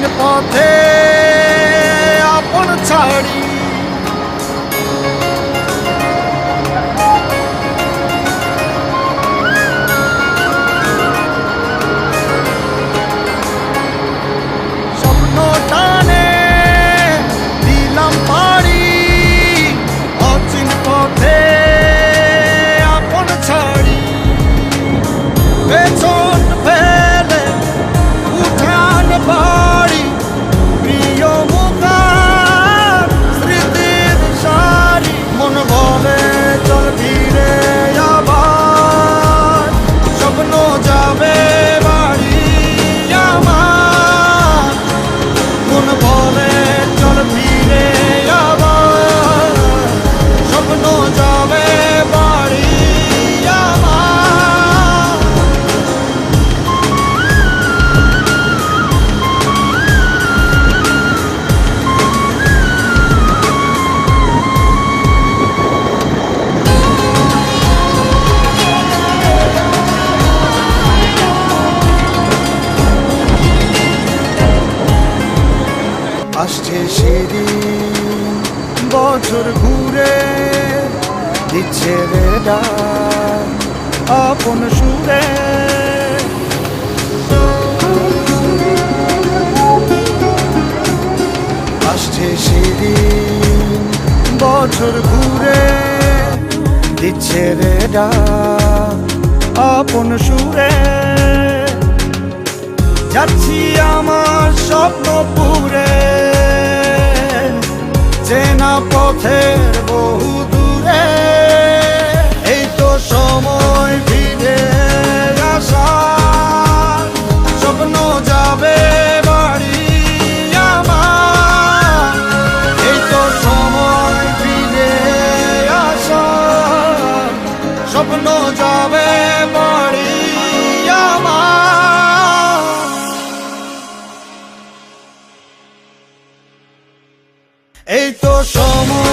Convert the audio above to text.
অচিন পথে আপন ছাড়ি স্বপ্ন টানে দিলাম পাড়ি অচিন পথে আপন ছাড়ি পেছন ফেলে উঠান বাড়ি প্রিয় মুখার স্মৃতির সারি মন বলে চল ফিরে আবার স্বপ্ন যাবে বাড়ি আমার মন বলে চল ফিরে আবার স্বপ্ন যাবে বাড়ি আমার আসছে সেদিন বছর ঘুরে দিচ্ছে রে ডাক আপন সুরে আসছে সেদিন বছর ঘুরে দিচ্ছে রে ডাক আপন সুরে যাচ্ছি আমার স্বপ্ন পুরে চেনা পথের বহু দূরে এই তো সময় ফিরে আসার স্বপ্ন যাবে বাড়ি আমার এই তো সময় ফিরে আসার স্বপ্ন যাবে বাড়ি আমার এই তো সময়